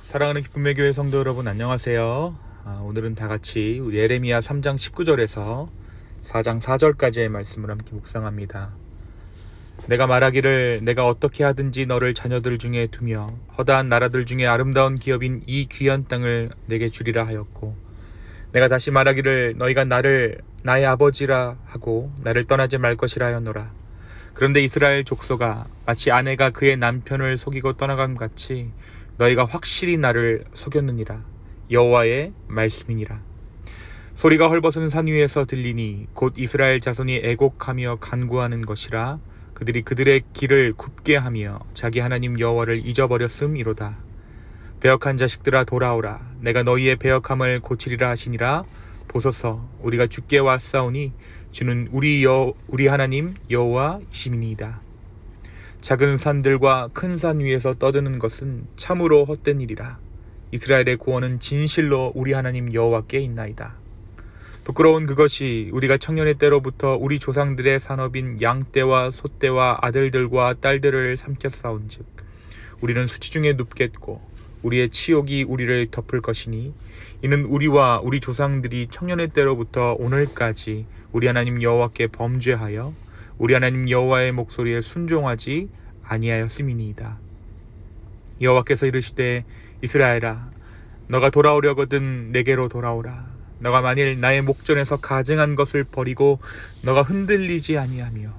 사랑하는 기쁨의 교회 성도 여러분, 안녕하세요. 오늘은 다 같이 우리 예레미야 3장 19절에서 4장 4절까지의 말씀을 함께 묵상합니다. 내가 말하기를 내가 어떻게 하든지 너를 자녀들 중에 두며 허다한 나라들 중에 아름다운 기업인 이 귀한 땅을 내게 주리라 하였고, 내가 다시 말하기를 너희가 나를 나의 아버지라 하고 나를 떠나지 말 것이라 하였노라. 그런데 이스라엘 족속아, 마치 아내가 그의 남편을 속이고 떠나감 같이 너희가 확실히 나를 속였느니라. 여호와의 말씀이니라. 소리가 헐벗은 산 위에서 들리니 곧 이스라엘 자손이 애곡하며 간구하는 것이라. 그들이 그들의 길을 굽게 하며 자기 하나님 여호와를 잊어버렸음이로다. 배역한 자식들아 돌아오라. 내가 너희의 배역함을 고치리라 하시니라. 보소서, 우리가 주께 왔사오니 주는 우리 하나님 여호와이시니이다. 작은 산들과 큰 산 위에서 떠드는 것은 참으로 헛된 일이라. 이스라엘의 구원은 진실로 우리 하나님 여호와께 있나이다. 부끄러운 그것이 우리가 청년의 때로부터 우리 조상들의 산업인 양떼와 소떼와 아들들과 딸들을 삼켰사온즉 우리는 수치 중에 눕겠고 우리의 치욕이 우리를 덮을 것이니, 이는 우리와 우리 조상들이 청년의 때로부터 오늘까지 우리 하나님 여호와께 범죄하여 우리 하나님 여호와의 목소리에 순종하지 아니하였음이니이다. 여호와께서 이르시되 이스라엘아, 너가 돌아오려거든 내게로 돌아오라. 너가 만일 나의 목전에서 가증한 것을 버리고 너가 흔들리지 아니하며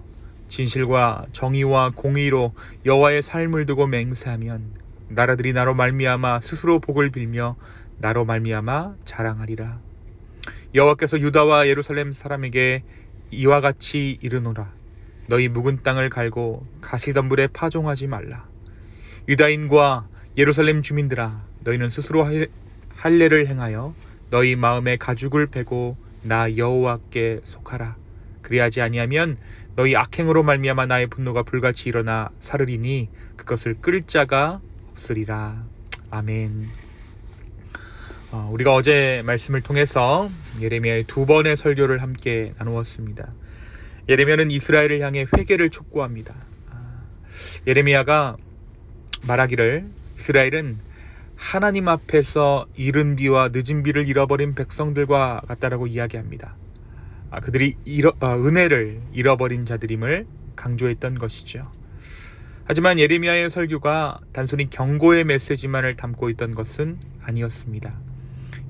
진실과 정의와 공의로 여호와의 삶을 두고 맹세하면 나라들이 나로 말미암아 스스로 복을 빌며 나로 말미암아 자랑하리라. 여호와께서 유다와 예루살렘 사람에게 이와 같이 이르노라. 너희 묵은 땅을 갈고 가시덤불에 파종하지 말라. 유다인과 예루살렘 주민들아, 너희는 스스로 할례를 행하여 너희 마음에 가죽을 베고 나 여호와께 속하라. 그리하지 아니하면 너희 악행으로 말미암아 나의 분노가 불같이 일어나 사르리니 그것을 끌 자가 없으리라. 아멘. 우리가 어제 말씀을 통해서 예레미야의 두 번의 설교를 함께 나누었습니다. 예레미야는 이스라엘을 향해 회개를 촉구합니다. 예레미야가 말하기를 이스라엘은 하나님 앞에서 이른 비와 늦은 비를 잃어버린 백성들과 같다라고 이야기합니다. 그들이 은혜를 잃어버린 자들임을 강조했던 것이죠. 하지만 예레미야의 설교가 단순히 경고의 메시지만을 담고 있던 것은 아니었습니다.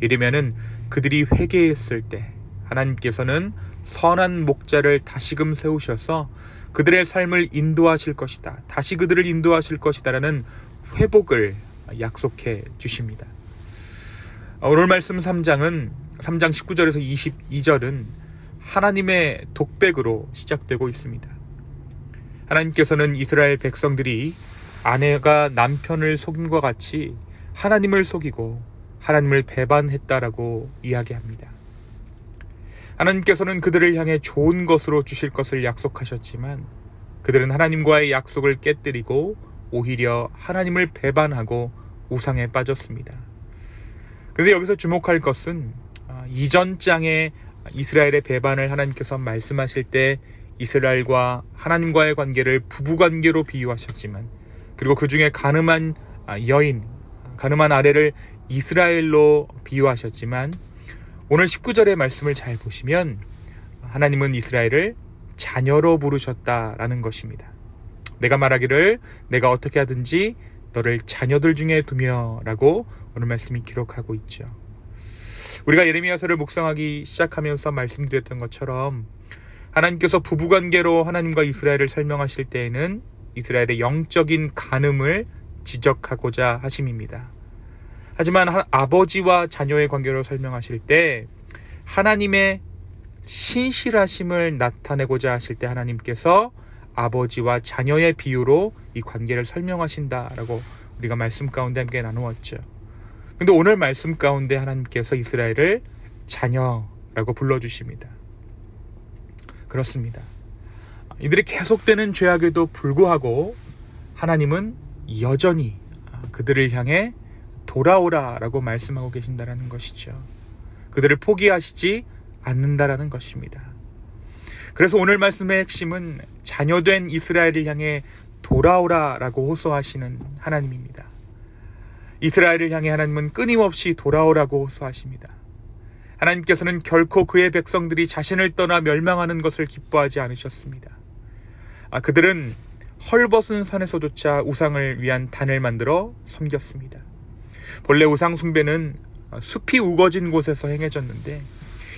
예레미야는 그들이 회개했을 때 하나님께서는 선한 목자를 다시금 세우셔서 그들의 삶을 인도하실 것이다, 다시 그들을 인도하실 것이다 라는 회복을 약속해 주십니다. 오늘 말씀 3장 19절에서 22절은 하나님의 독백으로 시작되고 있습니다. 하나님께서는 이스라엘 백성들이 아내가 남편을 속임과 같이 하나님을 속이고 하나님을 배반했다라고 이야기합니다. 하나님께서는 그들을 향해 좋은 것으로 주실 것을 약속하셨지만 그들은 하나님과의 약속을 깨뜨리고 오히려 하나님을 배반하고 우상에 빠졌습니다. 그런데 여기서 주목할 것은 이전 장에 이스라엘의 배반을 하나님께서 말씀하실 때 이스라엘과 하나님과의 관계를 부부관계로 비유하셨지만, 그리고 그 중에 가늠한 아내를 이스라엘로 비유하셨지만, 오늘 19절의 말씀을 잘 보시면 하나님은 이스라엘을 자녀로 부르셨다라는 것입니다. 내가 말하기를 내가 어떻게 하든지 너를 자녀들 중에 두며 라고 오늘 말씀이 기록하고 있죠. 우리가 예레미야서를 묵상하기 시작하면서 말씀드렸던 것처럼 하나님께서 부부관계로 하나님과 이스라엘을 설명하실 때에는 이스라엘의 영적인 간음을 지적하고자 하심입니다. 하지만 아버지와 자녀의 관계로 설명하실 때 하나님의 신실하심을 나타내고자 하실 때 하나님께서 아버지와 자녀의 비유로 이 관계를 설명하신다라고 우리가 말씀 가운데 함께 나누었죠. 근데 오늘 말씀 가운데 하나님께서 이스라엘을 자녀라고 불러주십니다. 그렇습니다. 이들이 계속되는 죄악에도 불구하고 하나님은 여전히 그들을 향해 돌아오라라고 말씀하고 계신다라는 것이죠. 그들을 포기하시지 않는다라는 것입니다. 그래서 오늘 말씀의 핵심은 자녀된 이스라엘을 향해 돌아오라라고 호소하시는 하나님입니다. 이스라엘을 향해 하나님은 끊임없이 돌아오라고 호소하십니다. 하나님께서는 결코 그의 백성들이 자신을 떠나 멸망하는 것을 기뻐하지 않으셨습니다. 그들은 헐벗은 산에서조차 우상을 위한 단을 만들어 섬겼습니다. 본래 우상 숭배는 숲이 우거진 곳에서 행해졌는데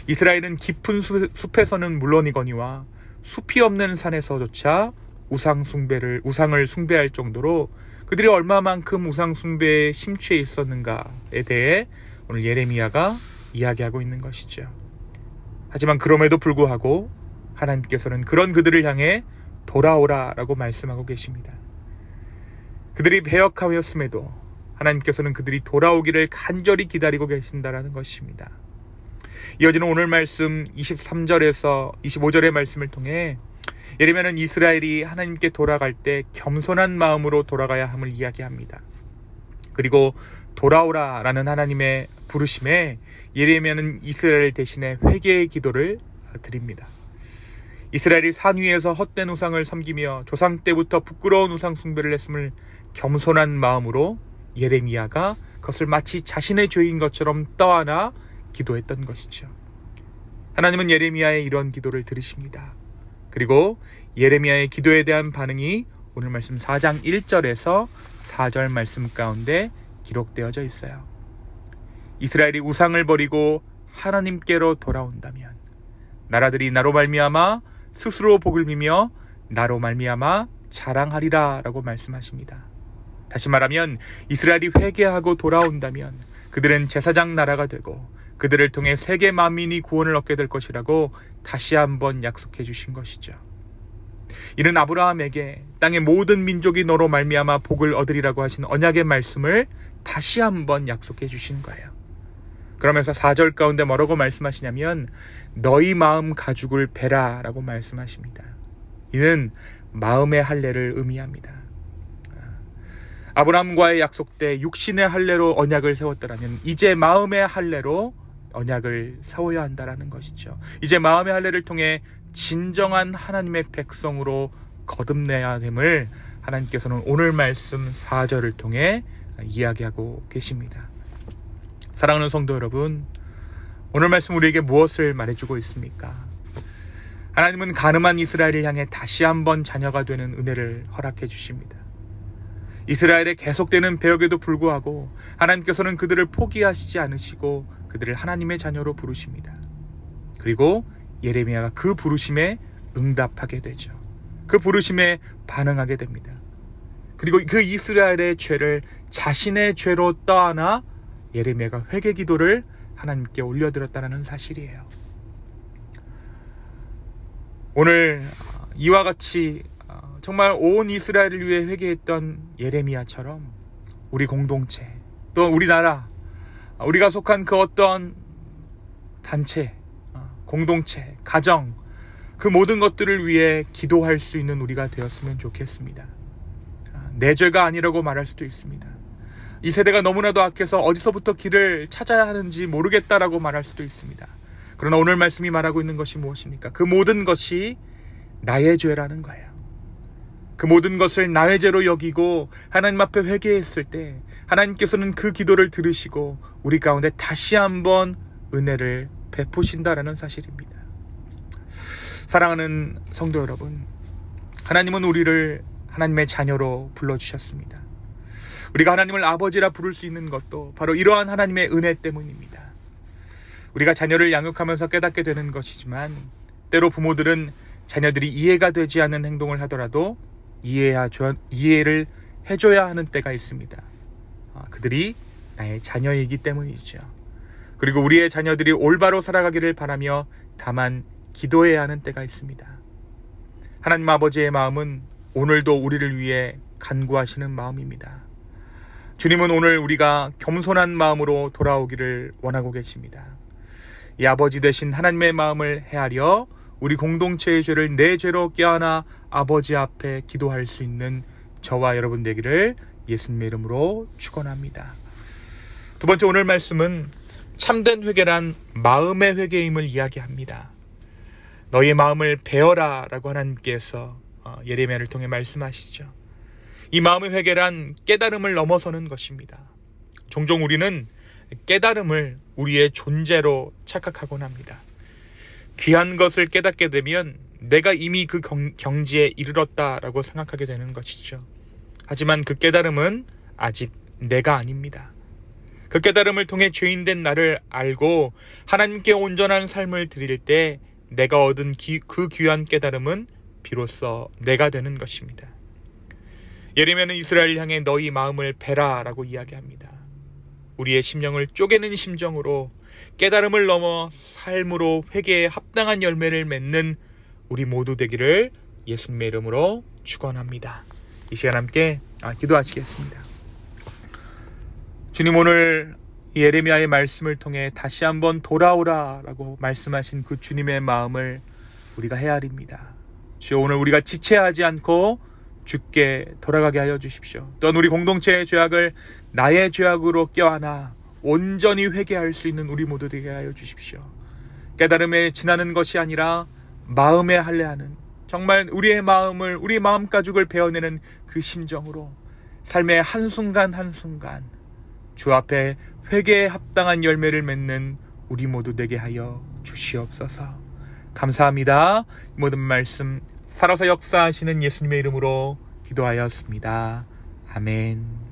이스라엘은 깊은 숲에서는 물론이거니와 숲이 없는 산에서조차 우상을 숭배할 정도로 그들이 얼마만큼 우상 숭배에 심취해 있었는가에 대해 오늘 예레미야가 이야기하고 있는 것이죠. 하지만 그럼에도 불구하고 하나님께서는 그런 그들을 향해 돌아오라라고 말씀하고 계십니다. 그들이 배역하였음에도 하나님께서는 그들이 돌아오기를 간절히 기다리고 계신다라는 것입니다. 이어지는 오늘 말씀 23절에서 25절의 말씀을 통해 예레미야는 이스라엘이 하나님께 돌아갈 때 겸손한 마음으로 돌아가야 함을 이야기합니다. 그리고 돌아오라라는 하나님의 부르심에 예레미야는 이스라엘 대신에 회개의 기도를 드립니다. 이스라엘이 산 위에서 헛된 우상을 섬기며 조상 때부터 부끄러운 우상 숭배를 했음을 겸손한 마음으로 예레미야가 그것을 마치 자신의 죄인 것처럼 떠안아 기도했던 것이죠. 하나님은 예레미야의 이런 기도를 들으십니다. 그리고 예레미야의 기도에 대한 반응이 오늘 말씀 4장 1절에서 4절 말씀 가운데 기록되어져 있어요. 이스라엘이 우상을 버리고 하나님께로 돌아온다면 나라들이 나로 말미암아 스스로 복을 비며 나로 말미암아 자랑하리라 라고 말씀하십니다. 다시 말하면 이스라엘이 회개하고 돌아온다면 그들은 제사장 나라가 되고 그들을 통해 세계 만민이 구원을 얻게 될 것이라고 다시 한번 약속해 주신 것이죠. 이는 아브라함에게 땅의 모든 민족이 너로 말미암아 복을 얻으리라고 하신 언약의 말씀을 다시 한번 약속해 주신 거예요. 그러면서 4절 가운데 뭐라고 말씀하시냐면 너희 마음 가죽을 베라 라고 말씀하십니다. 이는 마음의 할례를 의미합니다. 아브라함과의 약속 때 육신의 할례로 언약을 세웠더라면 이제 마음의 할례로 언약을 세워야 한다라는 것이죠. 이제 마음의 할례를 통해 진정한 하나님의 백성으로 거듭내야 됨을 하나님께서는 오늘 말씀 4절을 통해 이야기하고 계십니다. 사랑하는 성도 여러분, 오늘 말씀 우리에게 무엇을 말해주고 있습니까? 하나님은 가늠한 이스라엘을 향해 다시 한번 자녀가 되는 은혜를 허락해 주십니다. 이스라엘의 계속되는 배역에도 불구하고 하나님께서는 그들을 포기하시지 않으시고 그들을 하나님의 자녀로 부르십니다. 그리고 예레미야가 그 부르심에 응답하게 되죠. 그 부르심에 반응하게 됩니다. 그리고 그 이스라엘의 죄를 자신의 죄로 떠안아 예레미야가 회개 기도를 하나님께 올려드렸다는 사실이에요. 오늘 이와 같이 정말 온 이스라엘을 위해 회개했던 예레미야처럼 우리 공동체, 또 우리나라, 우리가 속한 그 어떤 단체, 공동체, 가정, 그 모든 것들을 위해 기도할 수 있는 우리가 되었으면 좋겠습니다. 내 죄가 아니라고 말할 수도 있습니다. 이 세대가 너무나도 악해서 어디서부터 길을 찾아야 하는지 모르겠다라고 말할 수도 있습니다. 그러나 오늘 말씀이 말하고 있는 것이 무엇입니까? 그 모든 것이 나의 죄라는 거예요. 그 모든 것을 나의 죄로 여기고 하나님 앞에 회개했을 때 하나님께서는 그 기도를 들으시고 우리 가운데 다시 한번 은혜를 베푸신다라는 사실입니다. 사랑하는 성도 여러분, 하나님은 우리를 하나님의 자녀로 불러주셨습니다. 우리가 하나님을 아버지라 부를 수 있는 것도 바로 이러한 하나님의 은혜 때문입니다. 우리가 자녀를 양육하면서 깨닫게 되는 것이지만 때로 부모들은 자녀들이 이해가 되지 않는 행동을 하더라도 이해를 해줘야 하는 때가 있습니다. 그들이 나의 자녀이기 때문이죠. 그리고 우리의 자녀들이 올바로 살아가기를 바라며 다만 기도해야 하는 때가 있습니다. 하나님 아버지의 마음은 오늘도 우리를 위해 간구하시는 마음입니다. 주님은 오늘 우리가 겸손한 마음으로 돌아오기를 원하고 계십니다. 이 아버지 되신 하나님의 마음을 헤아려 우리 공동체의 죄를 내 죄로 껴안아 아버지 앞에 기도할 수 있는 저와 여러분 되기를 예수님의 이름으로 축원합니다. 두 번째 오늘 말씀은 참된 회개란 마음의 회개임을 이야기합니다. 너희의 마음을 베어라 라고 하나님께서 예레미야를 통해 말씀하시죠. 이 마음의 회개란 깨달음을 넘어서는 것입니다. 종종 우리는 깨달음을 우리의 존재로 착각하곤 합니다. 귀한 것을 깨닫게 되면 내가 이미 그 경지에 이르렀다라고 생각하게 되는 것이죠. 하지만 그 깨달음은 아직 내가 아닙니다. 그 깨달음을 통해 죄인된 나를 알고 하나님께 온전한 삶을 드릴 때 내가 얻은 그 귀한 깨달음은 비로소 내가 되는 것입니다. 예레미야는 이스라엘 향해 너희 마음을 베라 라고 이야기합니다. 우리의 심령을 쪼개는 심정으로 깨달음을 넘어 삶으로 회개에 합당한 열매를 맺는 우리 모두 되기를 예수님의 이름으로 축원합니다. 이 시간 함께 기도하시겠습니다. 주님, 오늘 예레미야의 말씀을 통해 다시 한번 돌아오라 라고 말씀하신 그 주님의 마음을 우리가 헤아립니다. 주여, 오늘 우리가 지체하지 않고 주께 돌아가게 하여 주십시오. 또한 우리 공동체의 죄악을 나의 죄악으로 껴안아 온전히 회개할 수 있는 우리 모두 되게 하여 주십시오. 깨달음에 지나는 것이 아니라 마음에 할례하는, 정말 우리의 마음을, 우리 마음가죽을 베어내는 그 심정으로 삶의 한순간 한순간 주 앞에 회개에 합당한 열매를 맺는 우리 모두 되게 하여 주시옵소서. 감사합니다. 모든 말씀 살아서 역사하시는 예수님의 이름으로 기도하였습니다. 아멘.